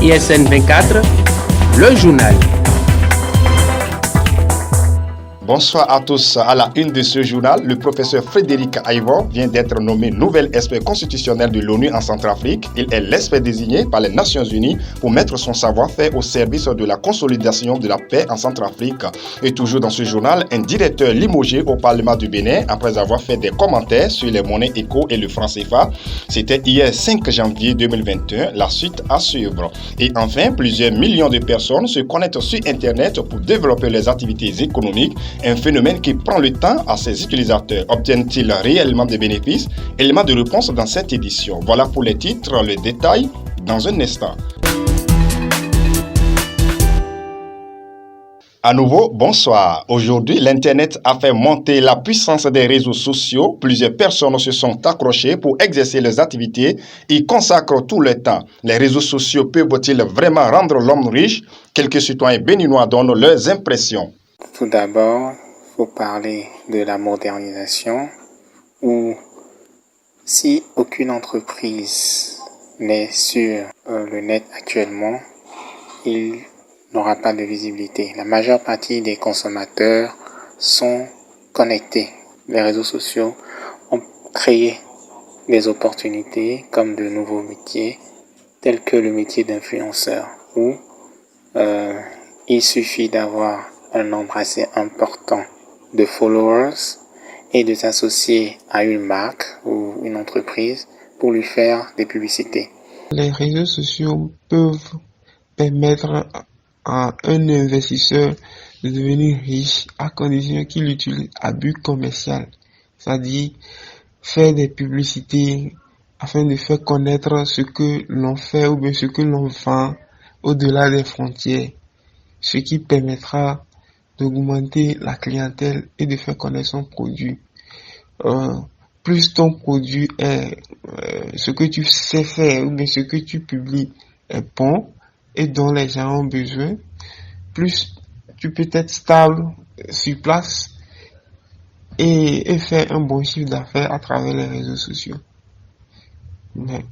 ISN 24, le journal. Bonsoir à tous. À la une de ce journal, le professeur Frédéric Aivor vient d'être nommé nouvel expert constitutionnel de l'ONU en Centrafrique. Il est l'expert désigné par les Nations Unies pour mettre son savoir-faire au service de la consolidation de la paix en Centrafrique. Et toujours dans ce journal, un directeur limogé au Parlement du Bénin après avoir fait des commentaires sur les monnaies éco et le franc CFA. C'était hier 5 janvier 2021, la suite à suivre. Et enfin, plusieurs millions de personnes se connectent sur Internet pour développer leurs activités économiques. Un phénomène qui prend le temps à ses utilisateurs. Obtiennent-ils réellement des bénéfices? Élément de réponse dans cette édition. Voilà pour les titres, le détail dans un instant. À nouveau, bonsoir. Aujourd'hui, l'Internet a fait monter la puissance des réseaux sociaux. Plusieurs personnes se sont accrochées pour exercer leurs activités et consacrent tout le temps. Les réseaux sociaux peuvent-ils vraiment rendre l'homme riche? Quelques citoyens béninois donnent leurs impressions. Tout d'abord, il faut parler de la modernisation où si aucune entreprise n'est sur le net actuellement, il n'aura pas de visibilité. La majeure partie des consommateurs sont connectés. Les réseaux sociaux ont créé des opportunités comme de nouveaux métiers tels que le métier d'influenceur où il suffit d'avoir un nombre assez important de followers et de s'associer à une marque ou une entreprise pour lui faire des publicités. Les réseaux sociaux peuvent permettre à un investisseur de devenir riche à condition qu'il l'utilise à but commercial, c'est-à-dire faire des publicités afin de faire connaître ce que l'on fait ou bien ce que l'on vend au-delà des frontières, ce qui permettra d'augmenter la clientèle et de faire connaître son produit. Plus ton produit est ce que tu sais faire ou bien ce que tu publies est bon et dont les gens ont besoin, plus tu peux être stable sur place et faire un bon chiffre d'affaires à travers les réseaux sociaux. Mais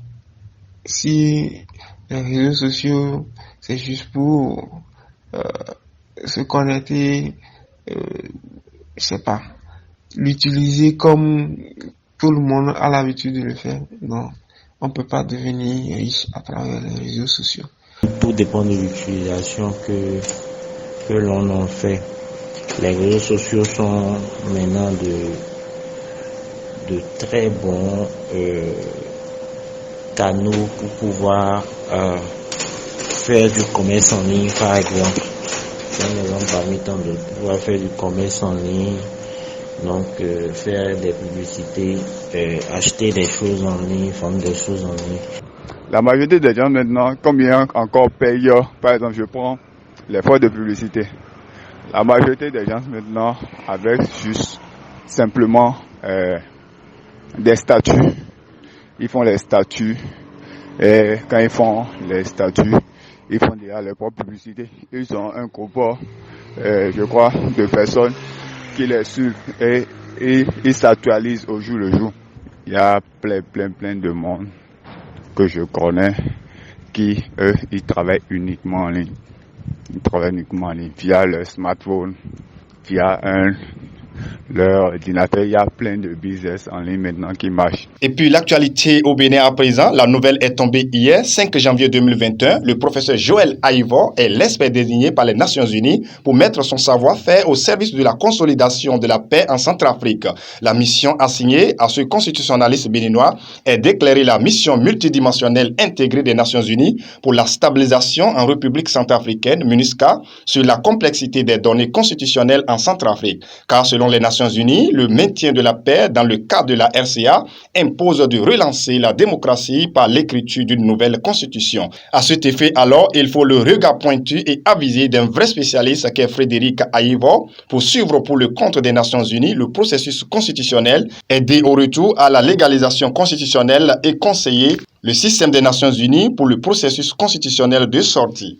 si les réseaux sociaux c'est juste pour se connecter, je sais pas, l'utiliser comme tout le monde a l'habitude de le faire. Non, on peut pas devenir riche à travers les réseaux sociaux. Tout dépend de l'utilisation que l'on en fait. Les réseaux sociaux sont maintenant de très bons canaux pour pouvoir faire du commerce en ligne, par exemple. C'est un exemple parmi tant d'autres. Pouvoir faire du commerce en ligne, donc faire des publicités, acheter des choses en ligne, vendre des choses en ligne. La majorité des gens maintenant, combien encore payent, par exemple, je prends les frais de publicité. La majorité des gens maintenant, avec juste simplement des statuts, ils font les statuts et quand ils font les statuts, ils font déjà leur propre publicité. Ils ont un groupe, je crois, de personnes qui les suivent et ils s'actualisent au jour le jour. Il y a plein de monde que je connais qui, eux, ils travaillent uniquement en ligne. Ils travaillent uniquement en ligne via leur smartphone, via leur ordinateur. Il y a plein de business en ligne maintenant qui marchent. Et puis l'actualité au Bénin à présent, la nouvelle est tombée hier, 5 janvier 2021. Le professeur Joël Aivor est l'expert désigné par les Nations Unies pour mettre son savoir-faire au service de la consolidation de la paix en Centrafrique. La mission assignée à ce constitutionnaliste béninois est d'éclairer la mission multidimensionnelle intégrée des Nations Unies pour la stabilisation en République centrafricaine, MINUSCA, sur la complexité des données constitutionnelles en Centrafrique. Car selon les Nations Unies, le maintien de la paix dans le cadre de la RCA impose de relancer la démocratie par l'écriture d'une nouvelle constitution. À cet effet, alors, il faut le regard pointu et avisé d'un vrai spécialiste qu'est Frédéric Aivor pour suivre pour le compte des Nations Unies le processus constitutionnel, aider au retour à la légalisation constitutionnelle et conseiller le système des Nations Unies pour le processus constitutionnel de sortie.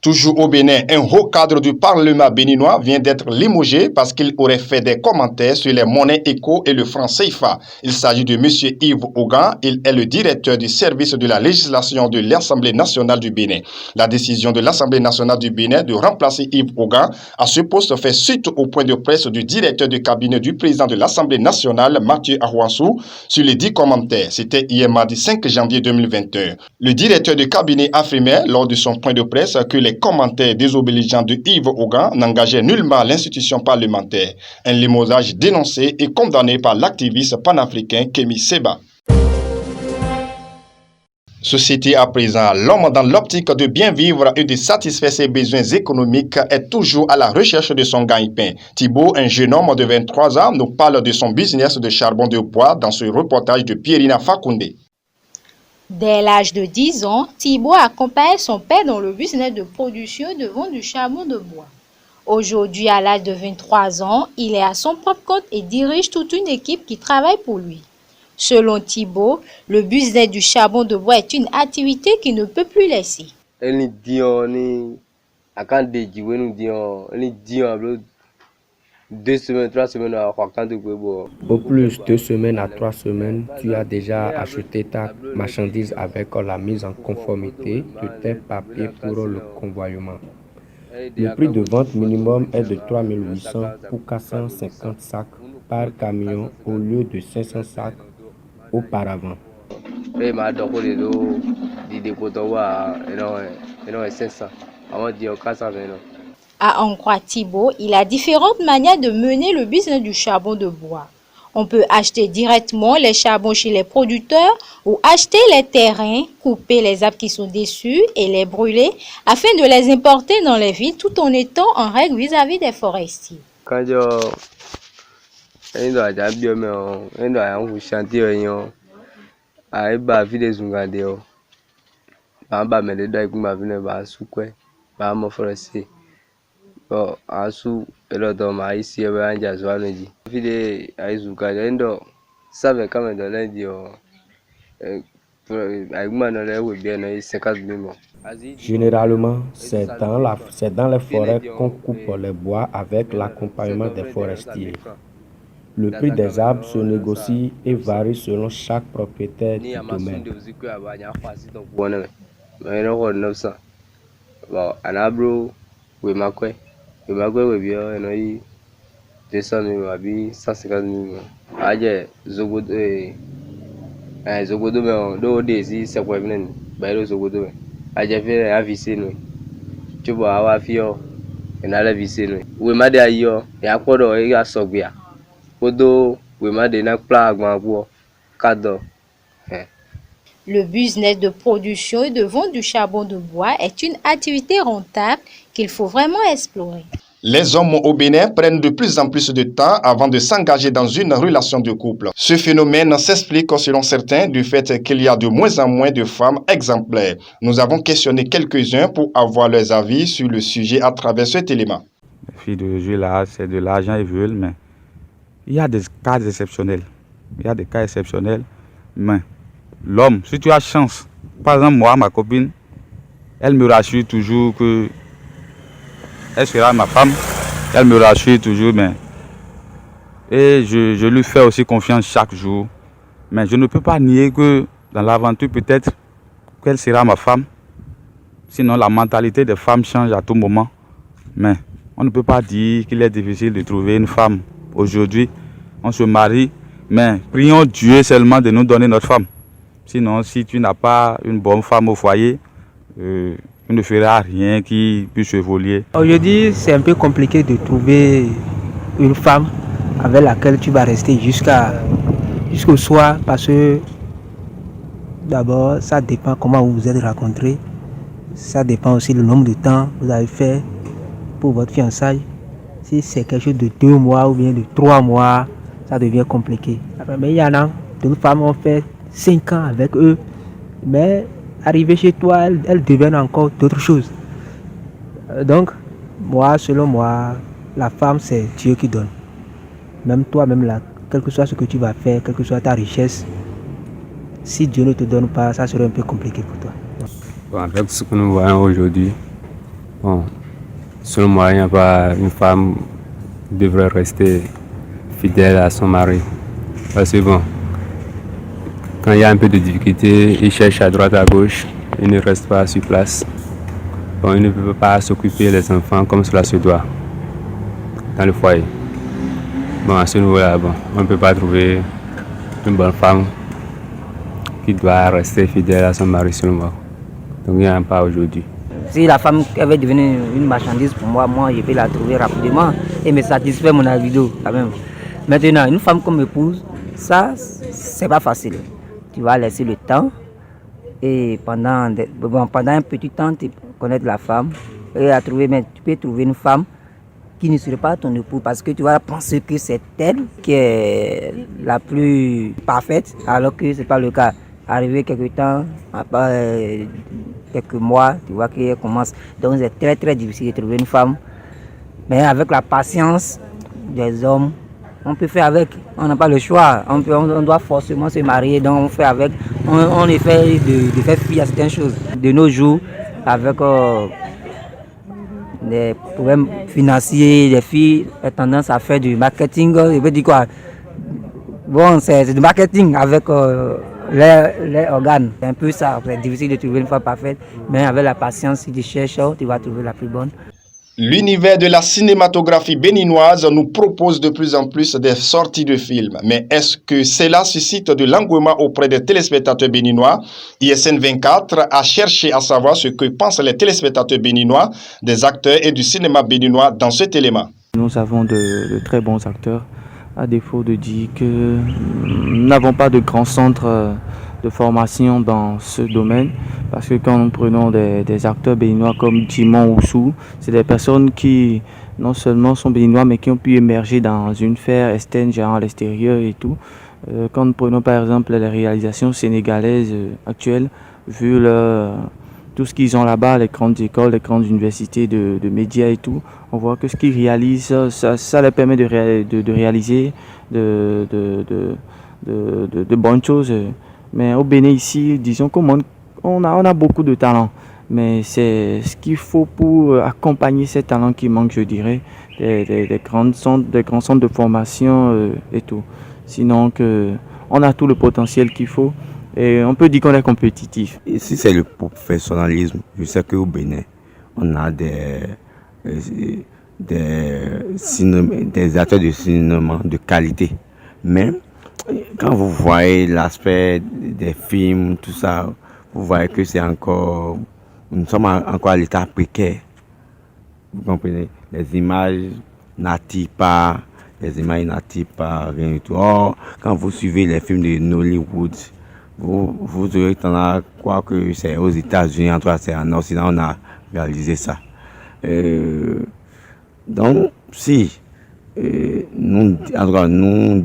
Toujours au Bénin, un haut cadre du Parlement béninois vient d'être limogé parce qu'il aurait fait des commentaires sur les monnaies éco et le franc CFA. Il s'agit de M. Yves Ogan. Il est le directeur du service de la législation de l'Assemblée nationale du Bénin. La décision de l'Assemblée nationale du Bénin de remplacer Yves Ogan à ce poste fait suite au point de presse du directeur de cabinet du président de l'Assemblée nationale, Mathieu Ahouansou, sur les 10 commentaires. C'était hier mardi 5 janvier 2021. Le directeur de cabinet affirmait lors de son point de presse que les commentaires désobligeants de Yves Ogan n'engageaient nullement l'institution parlementaire. Un limogeage dénoncé et condamné par l'activiste panafricain Kémy Séba. Société à présent, l'homme dans l'optique de bien vivre et de satisfaire ses besoins économiques est toujours à la recherche de son gagne-pain. Thibaut, un jeune homme de 23 ans, nous parle de son business de charbon de bois dans ce reportage de Pierina Fakoundé. Dès l'âge de 10 ans, Thibaut accompagne son père dans le business de production et de vente du charbon de bois. Aujourd'hui, à l'âge de 23 ans, il est à son propre compte et dirige toute une équipe qui travaille pour lui. Selon Thibaut, le business du charbon de bois est une activité qu'il ne peut plus laisser. Au plus 2 semaines à 3 semaines, tu as déjà acheté ta marchandise avec la mise en conformité de tes papiers pour le convoyement. Le prix de vente minimum est de 3 800 pour 450 sacs par camion au lieu de 500 sacs auparavant. À en croire Thibaut, il a différentes manières de mener le business du charbon de bois. On peut acheter directement les charbons chez les producteurs ou acheter les terrains, couper les arbres qui sont dessus et les brûler afin de les importer dans les villes tout en étant en règle vis-à-vis des forestiers. Généralement, c'est dans les forêts qu'on coupe les bois avec l'accompagnement des forestiers. Le prix des arbres se négocie et varie selon chaque propriétaire du domaine. Le business de production et de vente du charbon de bois est une activité rentable qu'il faut vraiment explorer. Les hommes au Bénin prennent de plus en plus de temps avant de s'engager dans une relation de couple. Ce phénomène s'explique selon certains du fait qu'il y a de moins en moins de femmes exemplaires. Nous avons questionné quelques-uns pour avoir leurs avis sur le sujet à travers cet élément. Les filles d'aujourd'hui là, c'est de l'argent ils veulent, mais il y a des cas exceptionnels. Mais l'homme, si tu as chance, par exemple moi, ma copine, elle me rassure toujours que elle sera ma femme, elle me rassure toujours, mais et je lui fais aussi confiance chaque jour. Mais je ne peux pas nier que dans l'aventure, peut-être qu'elle sera ma femme. Sinon, la mentalité des femmes change à tout moment. Mais on ne peut pas dire qu'il est difficile de trouver une femme. Aujourd'hui, on se marie, mais prions Dieu seulement de nous donner notre femme. Sinon, si tu n'as pas une bonne femme au foyer, tu ne feras rien qui puisse évoluer. Aujourd'hui, c'est un peu compliqué de trouver une femme avec laquelle tu vas rester jusqu'au soir parce que d'abord, ça dépend comment vous vous êtes rencontrés. Ça dépend aussi du nombre de temps que vous avez fait pour votre fiançailles. Si c'est quelque chose de 2 mois ou bien de 3 mois, ça devient compliqué. Mais il y en a, d'autres femmes ont fait 5 ans avec eux, mais arrivé chez toi, elles deviennent encore d'autres choses. Donc, selon moi, la femme, c'est Dieu qui donne. Même toi, même là, quel que soit ce que tu vas faire, quelle que soit ta richesse, si Dieu ne te donne pas, ça serait un peu compliqué pour toi. Avec ce que nous voyons aujourd'hui, Bon, selon moi, il n'y a pas une femme qui devrait rester fidèle à son mari. Parce que bon, quand il y a un peu de difficulté, il cherche à droite, à gauche, il ne reste pas sur place. Bon, il ne peut pas s'occuper des enfants comme cela se doit dans le foyer. Bon, à ce niveau-là, bon, on ne peut pas trouver une bonne femme qui doit rester fidèle à son mari selon moi. Donc il n'y en a pas aujourd'hui. Si la femme avait devenu une marchandise pour moi, je peux la trouver rapidement et me satisfaire mon avido quand même. Maintenant, une femme comme épouse, ça, c'est pas facile. Tu vas laisser le temps et pendant un petit temps, tu connais la femme et à trouver, mais tu peux trouver une femme qui ne serait pas ton époux parce que tu vas penser que c'est elle qui est la plus parfaite alors que ce n'est pas le cas. Arrivé quelques temps, après quelques mois, tu vois qu'elle commence. Donc c'est très très difficile de trouver une femme. Mais avec la patience des hommes, on peut faire avec. On n'a pas le choix. On doit forcément se marier. Donc on fait avec. On essaie de faire fi à certaines choses. De nos jours, avec des problèmes financiers, les filles ont tendance à faire du marketing. Je veux dire quoi? Bon, c'est du marketing avec les organes. C'est un peu ça. C'est difficile de trouver une femme parfaite, mais avec la patience, si tu cherches, tu vas trouver la plus bonne. L'univers de la cinématographie béninoise nous propose de plus en plus des sorties de films. Mais est-ce que cela suscite de l'engouement auprès des téléspectateurs béninois? ISN 24 a cherché à savoir ce que pensent les téléspectateurs béninois des acteurs et du cinéma béninois dans cet élément. Nous avons de très bons acteurs, à défaut de dire que nous n'avons pas de grands centres de formation dans ce domaine, parce que quand nous prenons des acteurs béninois comme Timon Oussou, c'est des personnes qui non seulement sont béninois mais qui ont pu émerger dans une sphère externe, genre à l'extérieur et tout. Quand nous prenons par exemple les réalisations sénégalaises actuelles, vu tout ce qu'ils ont là-bas, les grandes écoles, les grandes universités de médias et tout, on voit que ce qu'ils réalisent, ça leur permet de réaliser de bonnes choses. Mais au Bénin ici, disons qu'on a beaucoup de talent. Mais c'est ce qu'il faut pour accompagner ces talents qui manquent, je dirais, des grands centres de formation et tout. Sinon, on a tout le potentiel qu'il faut et on peut dire qu'on est compétitif. Ici, c'est le professionnalisme. Je sais qu'au Bénin, on a des acteurs de cinéma de qualité. Mais quand vous voyez l'aspect des films, tout ça, vous voyez que nous sommes encore à l'état précaire. Vous comprenez? Les images n'attirent pas, rien du tout. Or, quand vous suivez les films de Nollywood, vous aurez tendance à croire que c'est aux États-Unis, en tout cas c'est en Occident, on a réalisé ça. Donc, si nous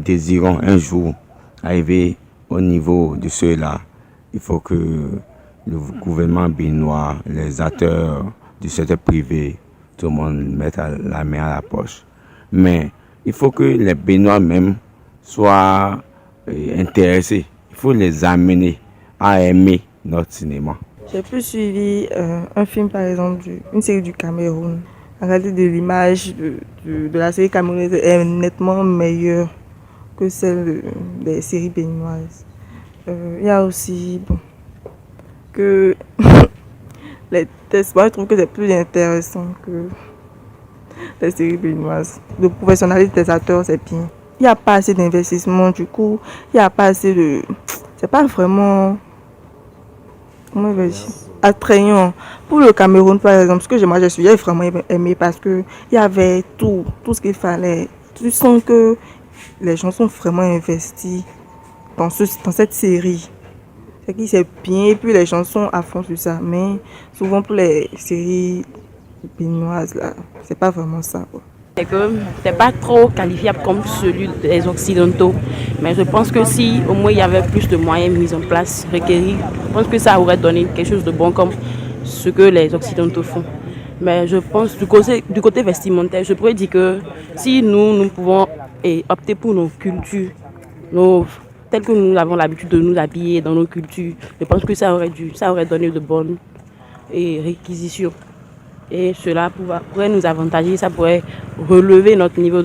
désirons un jour arriver au niveau de ceux-là, il faut que le gouvernement béninois, les acteurs du secteur privé, tout le monde mette la main à la poche. Mais il faut que les Béninois même soient intéressés. Il faut les amener à aimer notre cinéma. J'ai plus suivi un film, par exemple, une série du Cameroun. La qualité de l'image de la série camerounaise est nettement meilleure que celle des séries béninoises. Il y a aussi que les tests, moi je trouve que c'est plus intéressant que les séries béninoises. Le professionnalisme des acteurs, c'est bien. Il n'y a pas assez d'investissement, du coup, il n'y a pas assez de... C'est pas vraiment... Comment je vais dire, attrayant. Pour le Cameroun, par exemple, ce que moi j'ai vraiment aimé parce qu'il y avait tout ce qu'il fallait. Tu sens que les gens sont vraiment investis dans cette série. C'est bien, et puis les gens sont à fond sur ça. Mais souvent pour les séries béninoises, là, c'est pas vraiment ça, quoi. C'est que c'est pas trop qualifiable comme celui des Occidentaux. Mais je pense que si au moins il y avait plus de moyens mis en place, requéris, je pense que ça aurait donné quelque chose de bon comme ce que les Occidentaux font. Mais je pense du côté vestimentaire, je pourrais dire que si nous pouvons opter pour nos cultures, telles que nous avons l'habitude de nous habiller dans nos cultures, je pense que ça aurait donné de bonnes réquisitions. Et cela pourrait nous avantager, ça pourrait relever notre niveau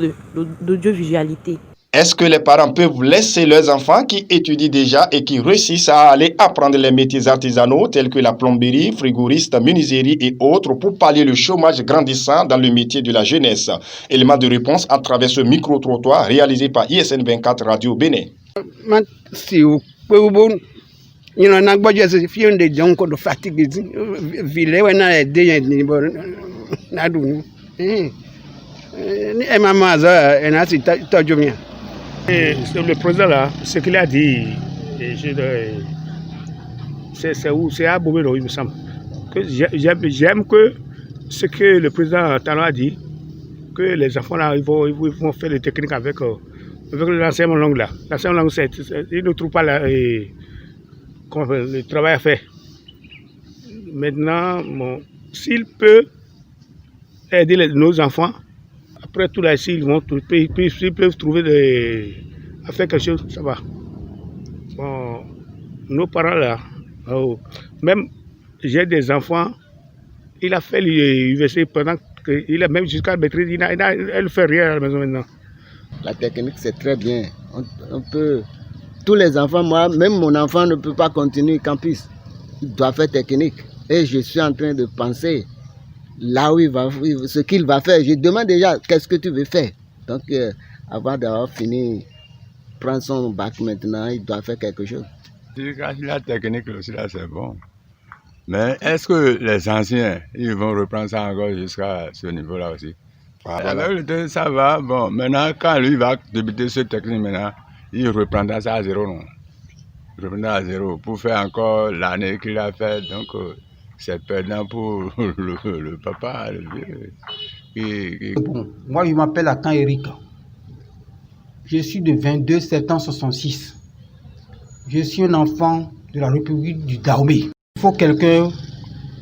d'audiovisualité. Est-ce que les parents peuvent laisser leurs enfants qui étudient déjà et qui réussissent à aller apprendre les métiers artisanaux tels que la plomberie, frigoriste, menuiserie et autres pour pallier le chômage grandissant dans le métier de la jeunesse? Élément de réponse à travers ce micro-trottoir réalisé par ISN 24 Radio Bénin. Le président là, ce qu'il a dit, c'est à Boubéro, il me semble. J'aime que ce que le président Talon a dit, que les enfants là, ils vont faire des techniques avec l'enseignement langue là. L'enseignement langue, ils ne trouvent pas le travail à faire. Maintenant, bon, s'il peut aider nos enfants, après tout là, s'ils peuvent trouver à faire quelque chose, ça va. Bon, nos parents là, même j'ai des enfants, il a fait l'université pendant qu'il a même jusqu'à maîtrise, elle ne fait rien à la maison maintenant. La technique c'est très bien. On peut, tous les enfants, moi, même mon enfant ne peut pas continuer campus. Il doit faire technique. Et je suis en train de penser là où il va, ce qu'il va faire. Je demande déjà, qu'est-ce que tu veux faire? Donc, avant d'avoir fini, prendre son bac maintenant, il doit faire quelque chose. La technique aussi, là, c'est bon. Mais est-ce que les anciens, ils vont reprendre ça encore jusqu'à ce niveau-là aussi? Ça va. Bon, maintenant, quand lui va débuter ce technique, maintenant, il reprendra ça à zéro. Non? Il reprendra à zéro pour faire encore l'année qu'il a fait. Donc, c'est perdant pour le papa. Bon, moi, je m'appelle Akan Erika. Je suis de 22 septembre 66. Je suis un enfant de la République du Dahomey. Il faut quelqu'un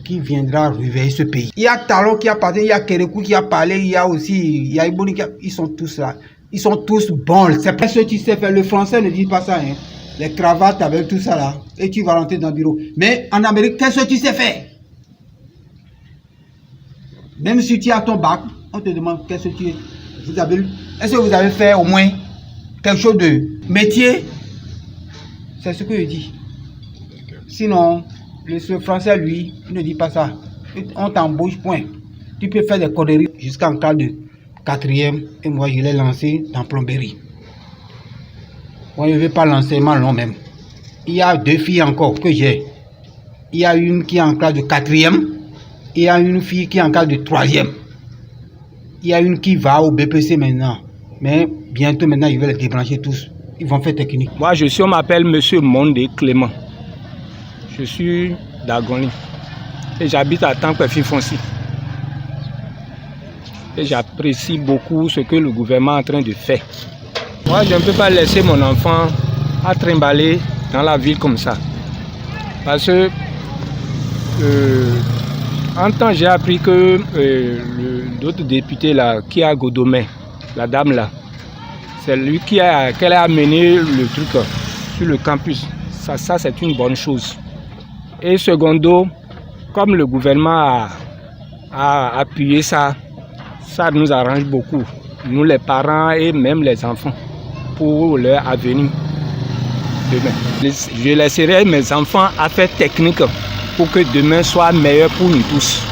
qui viendra réveiller ce pays. Il y a Talon qui a parlé, il y a Kérékou qui a parlé, il y a aussi Iboni qui a... Ils sont tous là. Ils sont tous bons. C'est pas ce que tu sais faire. Le français ne dit pas ça. Hein. Les cravates avec tout ça là. Et tu vas rentrer dans le bureau. Mais en Amérique, qu'est-ce que tu sais faire? Même si tu as ton bac, on te demande qu'est-ce que est-ce que vous avez fait au moins quelque chose de métier? C'est ce que je dis. Sinon, le français, lui, il ne dit pas ça. On t'embauche, point. Tu peux faire des conneries jusqu'en cas de 4e. Et moi, je l'ai lancé dans plomberie. Moi, je ne veux pas l'enseignement long même. Il y a 2 filles encore que j'ai. Il y a une qui est en classe de 4e. Il y a une fille qui est en classe de 3e. Il y a une qui va au BPC maintenant. Mais bientôt, maintenant, je vais les débrancher tous. Ils vont faire technique. Moi, on m'appelle Monsieur Mondé Clément. Je suis d'Agoni. Et j'habite à Tampé-Foncy. Et j'apprécie beaucoup ce que le gouvernement est en train de faire. Moi, je ne peux pas laisser mon enfant à trimballer dans la ville comme ça. Parce que en temps, j'ai appris que l'autre député là, qui a Godomé, la dame là, c'est lui qu'elle a amené le truc sur le campus. Ça c'est une bonne chose. Et secondo, comme le gouvernement a appuyé ça, ça nous arrange beaucoup. Nous les parents et même les enfants, pour leur avenir demain. Je laisserai mes enfants à faire technique pour que demain soit meilleur pour nous tous.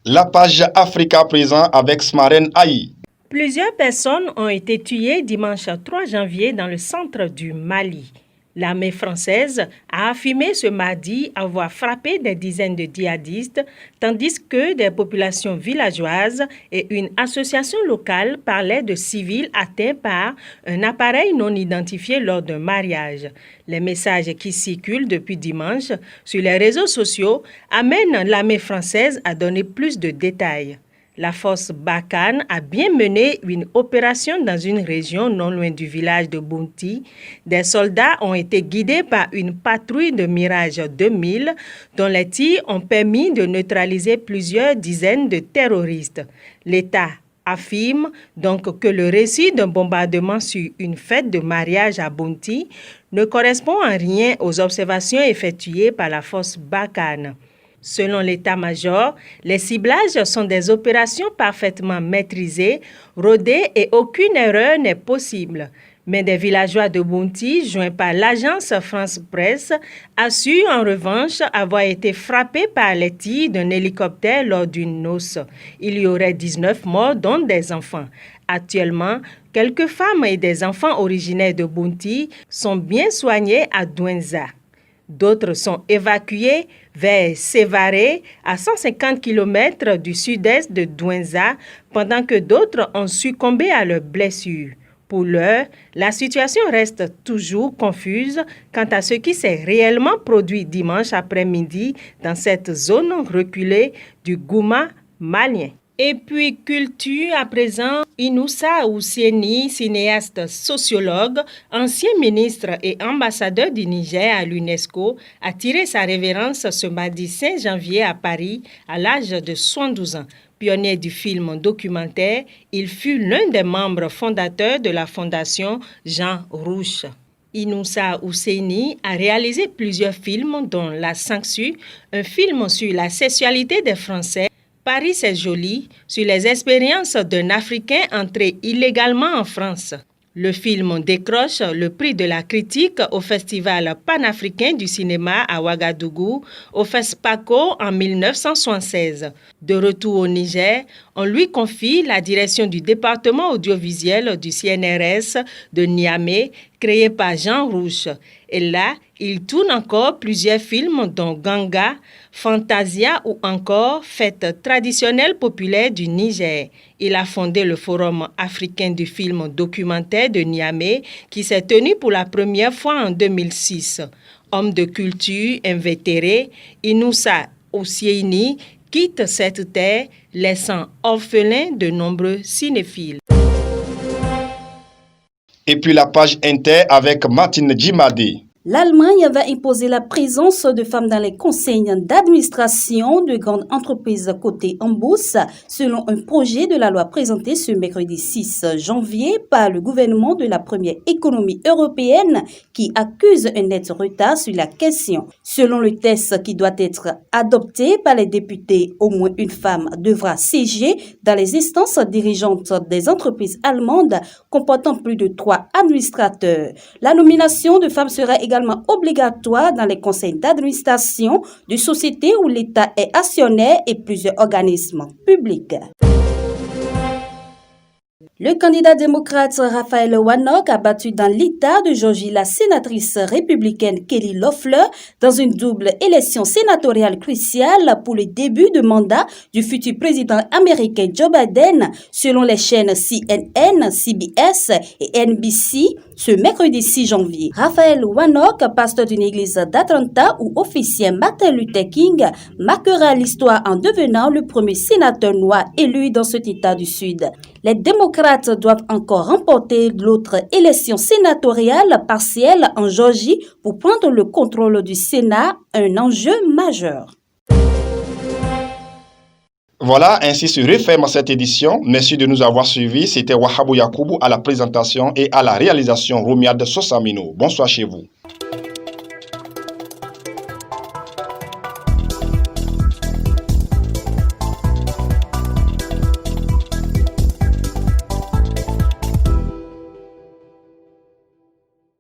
La page Africa présent avec Smaren Aïe. Plusieurs personnes ont été tuées dimanche 3 janvier dans le centre du Mali. L'armée française a affirmé ce mardi avoir frappé des dizaines de djihadistes, tandis que des populations villageoises et une association locale parlaient de civils atteints par un appareil non identifié lors d'un mariage. Les messages qui circulent depuis dimanche sur les réseaux sociaux amènent l'armée française à donner plus de détails. La force Barkhane a bien mené une opération dans une région non loin du village de Bounti. Des soldats ont été guidés par une patrouille de Mirage 2000 dont les tirs ont permis de neutraliser plusieurs dizaines de terroristes. L'État affirme donc que le récit d'un bombardement sur une fête de mariage à Bounti ne correspond en rien aux observations effectuées par la force Barkhane. Selon l'état-major, les ciblages sont des opérations parfaitement maîtrisées, rodées et aucune erreur n'est possible. Mais des villageois de Bounti, joints par l'agence France Presse, assurent en revanche avoir été frappés par les tirs d'un hélicoptère lors d'une noce. Il y aurait 19 morts, dont des enfants. Actuellement, quelques femmes et des enfants originaires de Bounti sont bien soignés à Douenza. D'autres sont évacués vers Sévaré, à 150 km du sud-est de Douenza, pendant que d'autres ont succombé à leurs blessures. Pour l'heure, la situation reste toujours confuse quant à ce qui s'est réellement produit dimanche après-midi dans cette zone reculée du Gouma malien. Et puis culture à présent, Inoussa Ousseini, cinéaste sociologue, ancien ministre et ambassadeur du Niger à l'UNESCO, a tiré sa révérence ce mardi 5 janvier à Paris à l'âge de 72 ans. Pionnier du film documentaire, il fut l'un des membres fondateurs de la fondation Jean Rouch. Inoussa Ousseini a réalisé plusieurs films dont La Sanction, un film sur la sexualité des Français, Paris c'est joli, sur les expériences d'un Africain entré illégalement en France. Le film décroche le prix de la critique au Festival panafricain du cinéma à Ouagadougou, au FESPACO en 1976. De retour au Niger, on lui confie la direction du département audiovisuel du CNRS de Niamey, créé par Jean Rouch. Et là, il tourne encore plusieurs films dont Ganga, Fantasia ou encore Fête traditionnelle populaire du Niger. Il a fondé le Forum africain du film documentaire de Niamey qui s'est tenu pour la première fois en 2006. Homme de culture invétéré, Inoussa Ousseini quitte cette terre, laissant orphelin de nombreux cinéphiles. Et puis la page Inter avec Martine Djimadi. L'Allemagne va imposer la présence de femmes dans les conseils d'administration de grandes entreprises cotées en bourse, selon un projet de la loi présenté ce mercredi 6 janvier par le gouvernement de la première économie européenne qui accuse un net retard sur la question. Selon le texte qui doit être adopté par les députés, au moins une femme devra siéger dans les instances dirigeantes des entreprises allemandes comportant plus de 3 administrateurs. La nomination de femmes sera également obligatoire dans les conseils d'administration de sociétés où l'État est actionnaire et plusieurs organismes publics. Le candidat démocrate Raphaël Warnock a battu dans l'État de Géorgie la sénatrice républicaine Kelly Loeffler dans une double élection sénatoriale cruciale pour le début de mandat du futur président américain Joe Biden, selon les chaînes CNN, CBS et NBC, ce mercredi 6 janvier. Raphaël Warnock, pasteur d'une église d'Atlanta où officiait Martin Luther King, marquera l'histoire en devenant le premier sénateur noir élu dans cet État du Sud. Les démocrates doivent encore remporter l'autre élection sénatoriale partielle en Géorgie pour prendre le contrôle du Sénat, un enjeu majeur. Voilà, ainsi se referme cette édition. Merci de nous avoir suivis. C'était Wahabou Yakoubou à la présentation et à la réalisation Romiade Sosamino. Bonsoir chez vous.